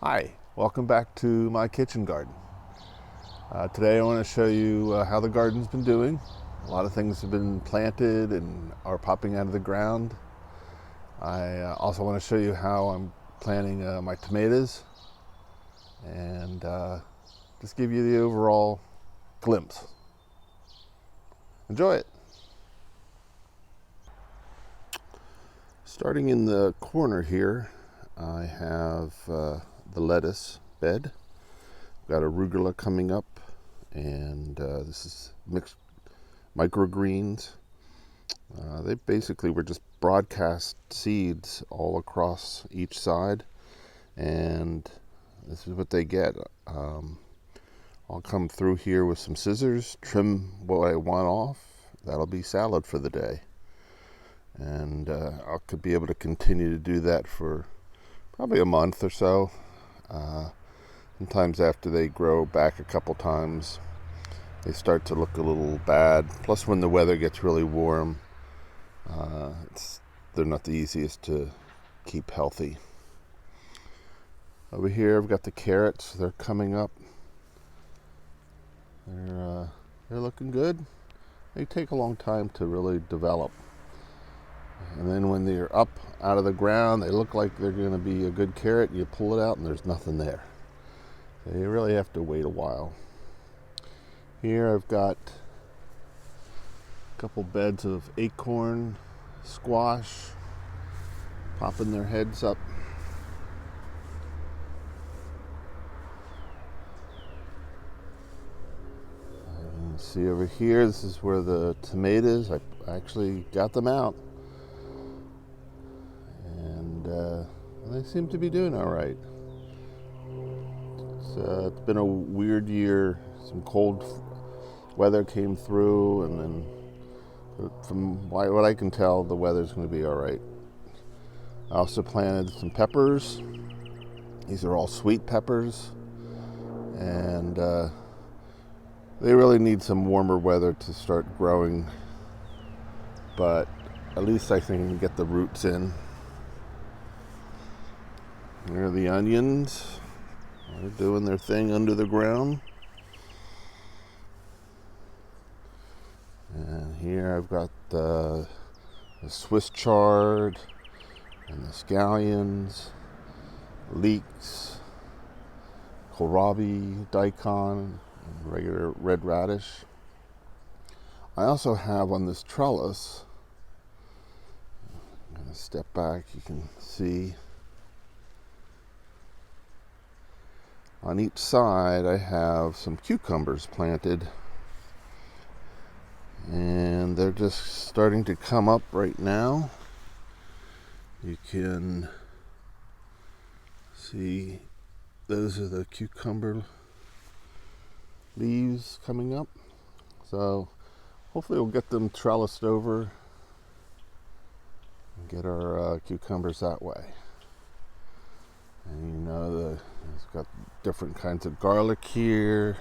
Hi, welcome back to my kitchen garden. Today I want to show you how the garden's been doing. A lot of things have been planted and are popping out of the ground. I also want to show you how I'm planting my tomatoes and just give you the overall glimpse. Enjoy it. Starting in the corner here, I have the lettuce bed. Got arugula coming up, and this is mixed microgreens. They basically were just broadcast seeds all across each side, and this is what they get. I'll come through here with some scissors, trim what I want off. That'll be salad for the day, and I could be able to continue to do that for probably a month or so. Sometimes after they grow back a couple times, they start to look a little bad. Plus, when the weather gets really warm, they're not the easiest to keep healthy. Over here, I've got the carrots. They're coming up. They're looking good. They take a long time to really develop. And then when they're up out of the ground, they look like they're going to be a good carrot. You pull it out and there's nothing there. So you really have to wait a while. Here I've got a couple beds of acorn squash popping their heads up. You can see over here, this is where the tomatoes, I actually got them out. And they seem to be doing all right. It's been a weird year. Some cold weather came through, and then from what I can tell, the weather's going to be all right. I also planted some peppers. These are all sweet peppers, and they really need some warmer weather to start growing, but at least I think I can get the roots in. There are the onions. They're doing their thing under the ground. And here I've got the Swiss chard and the scallions, leeks, kohlrabi, daikon, and regular red radish. I also have on this trellis, I'm going to step back, you can see on each side I have some cucumbers planted, and they're just starting to come up right now. You can see those are the cucumber leaves coming up. So hopefully we'll get them trellised over and get our cucumbers that way. And you know, it's got different kinds of garlic here.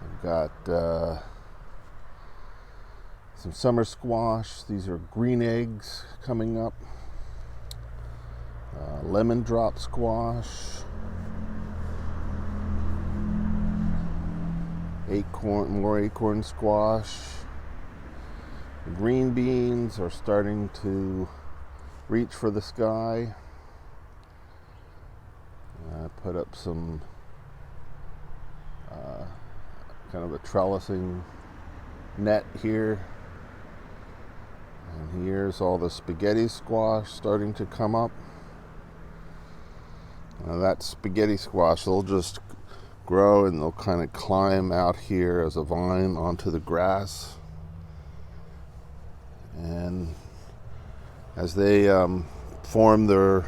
I've got some summer squash. These are green eggs coming up. Lemon drop squash. More acorn squash. The green beans are starting to reach for the sky. I put up some kind of a trellising net here. And here's all the spaghetti squash starting to come up. Now that spaghetti squash, they'll just grow and they'll kind of climb out here as a vine onto the grass. And as they form their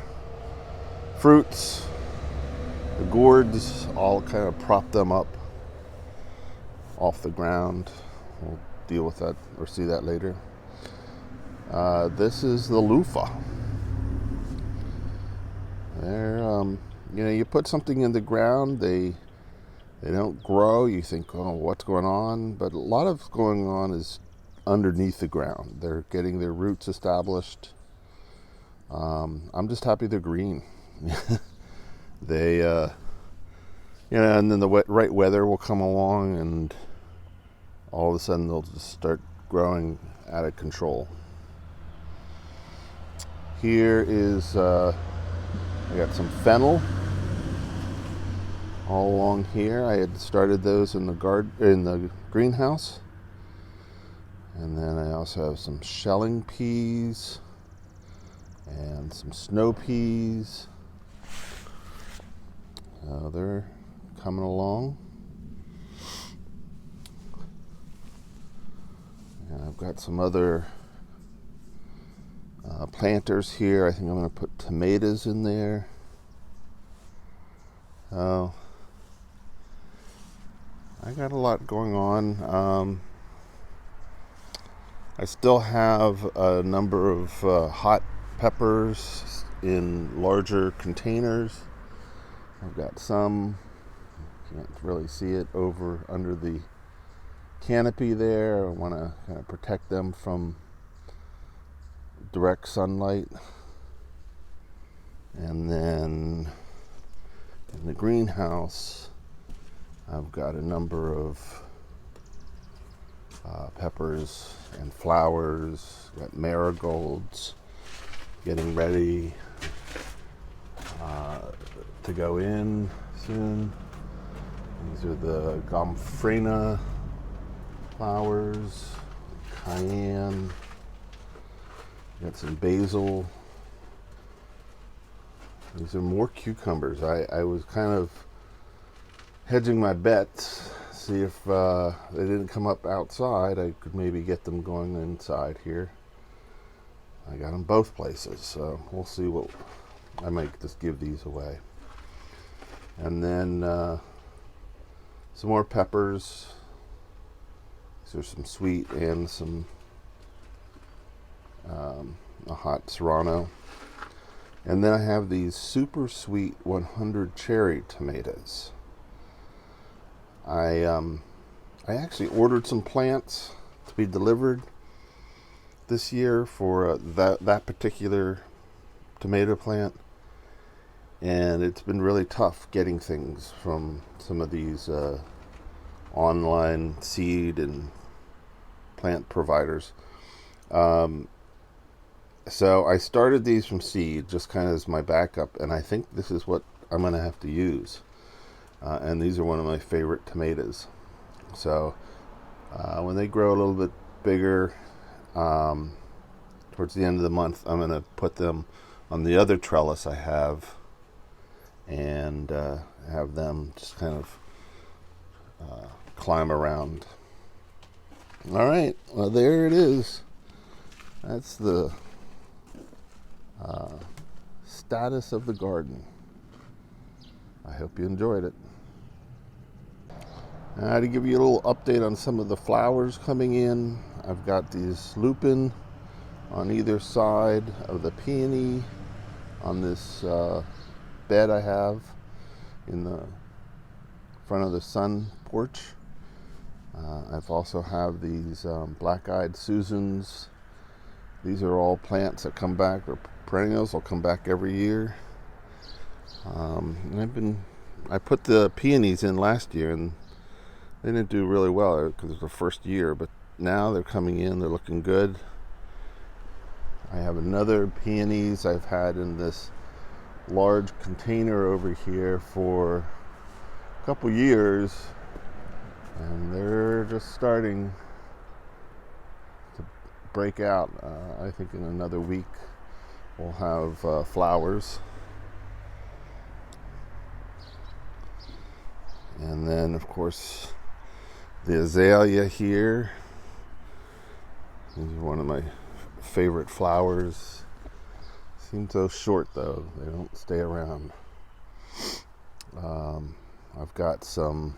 fruits, the gourds all kind of prop them up off the ground. We'll deal with that or see that later. This is the loofah. They're, you put something in the ground, they don't grow. You think, oh, what's going on? But a lot of going on is underneath the ground. They're getting their roots established. I'm just happy they're green. They, and then the right weather will come along, and all of a sudden they'll just start growing out of control. Here is, I got some fennel all along here. I had started those in the greenhouse. And then I also have some shelling peas and some snow peas. They're coming along. And I've got some other planters here. I think I'm going to put tomatoes in there. I got a lot going on. I still have a number of hot peppers in larger containers. I've got some, can't really see it over under the canopy there. I want to kind of protect them from direct sunlight. And then in the greenhouse, I've got a number of peppers and flowers. Got marigolds getting ready to go in soon. These are the gomphrena flowers, cayenne. Got some basil. These are more cucumbers. I was kind of hedging my bets, see if they didn't come up outside, I could maybe get them going inside here. I got them both places, so we'll see what, I might just give these away. And then some more peppers. These are some sweet and some a hot serrano. And then I have these super sweet 100 cherry tomatoes. I actually ordered some plants to be delivered this year for that particular tomato plant, and it's been really tough getting things from some of these online seed and plant providers. So I started these from seed, just kind of as my backup, and I think this is what I'm going to have to use. And these are one of my favorite tomatoes. So when they grow a little bit bigger, towards the end of the month, I'm going to put them on the other trellis I have, and have them just kind of climb around. All right, well, there it is. That's the status of the garden. I hope you enjoyed it. To give you a little update on some of the flowers coming in, I've got these lupin on either side of the peony on this bed I have in the front of the sun porch. I've also have these black-eyed Susans. These are all plants that come back, or perennials. They'll come back every year. And I put the peonies in last year, and they didn't do really well because it was the first year, but now they're coming in, they're looking good. I have another peonies I've had in this large container over here for a couple years, and they're just starting to break out. I think in another week we'll have flowers. And then, of course, the azalea here. These are one of my favorite flowers. Seem so short, though. They don't stay around. I've got some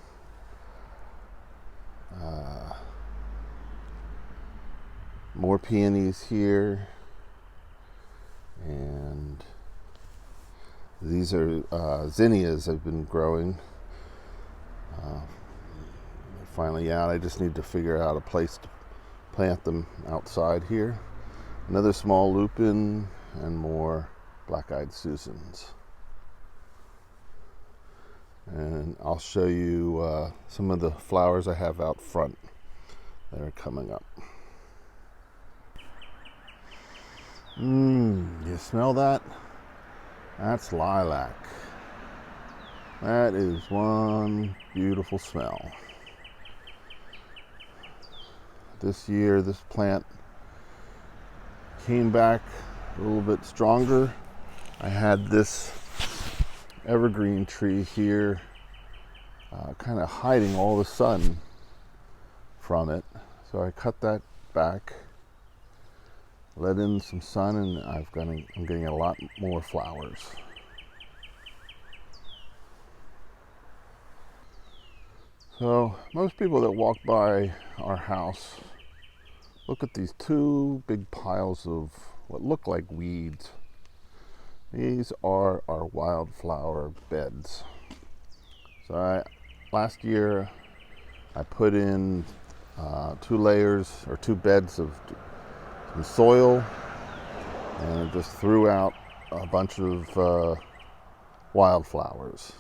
more peonies here. And these are zinnias I've been growing. Finally out. I just need to figure out a place to plant them outside here. Another small lupin, and more black-eyed Susans. And I'll show you some of the flowers I have out front that are coming up. You smell that? That's lilac. That is one beautiful smell. This year, this plant came back a little bit stronger. I had this evergreen tree here kind of hiding all the sun from it. So I cut that back, let in some sun, and I'm getting a lot more flowers. So most people that walk by our house look at these two big piles of what look like weeds. These are our wildflower beds. So last year I put in 2 layers or 2 beds of some soil, and just threw out a bunch of wildflowers.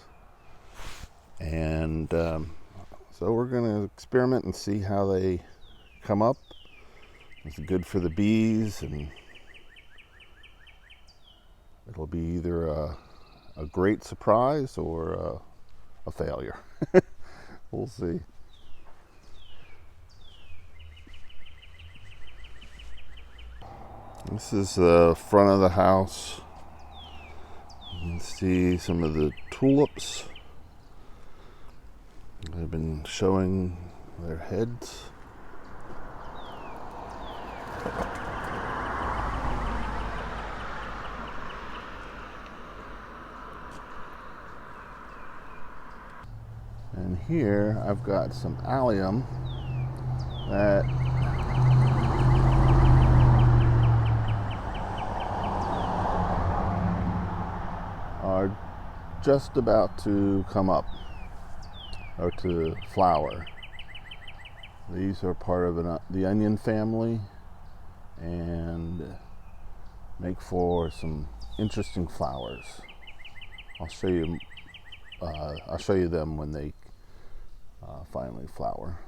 And so we're going to experiment and see how they come up. It's good for the bees, and it'll be either a great surprise or a failure. We'll see. This is the front of the house. You can see some of the tulips. They've been showing their heads. And here I've got some allium that are just about to come up or to flower. These are part of the onion family and make for some interesting flowers. I'll show you them when they finally flower.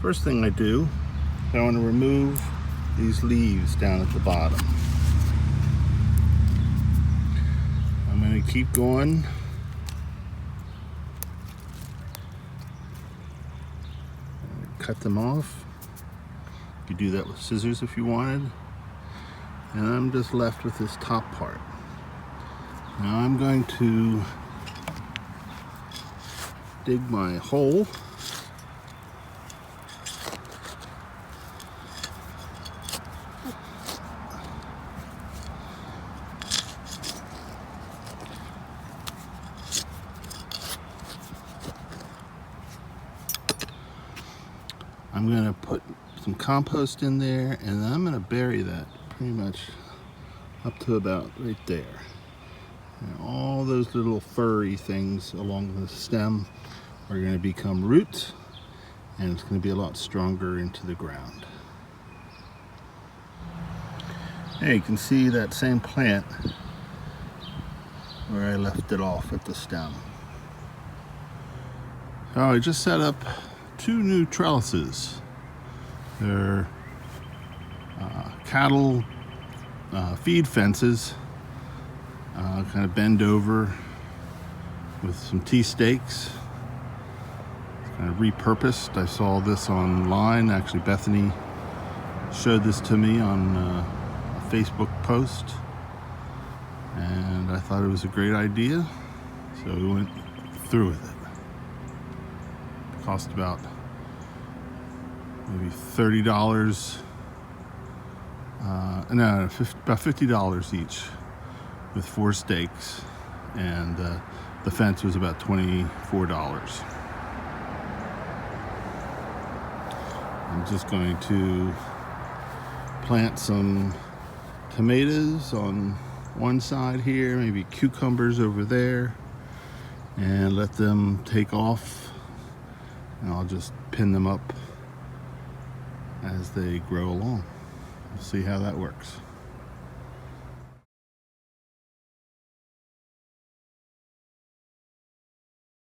First thing I do, I want to remove these leaves down at the bottom. I'm going to keep going. Cut them off. You could do that with scissors if you wanted. And I'm just left with this top part. Now I'm going to dig my hole. I'm going to put some compost in there, and then I'm going to bury that pretty much up to about right there. And all those little furry things along the stem are going to become roots, and it's going to be a lot stronger into the ground. Hey, you can see that same plant where I left it off at the stem. So I just set up 2 new trellises. They're cattle feed fences, kind of bend over with some T-stakes. Kind of repurposed. I saw this online. Actually, Bethany showed this to me on a Facebook post, and I thought it was a great idea, so we went through with it. It cost about maybe $30, about $50 each with 4 stakes, and the fence was about $24. I'm just going to plant some tomatoes on one side here, maybe cucumbers over there, and let them take off, and I'll just pin them up as they grow along. We'll see how that works.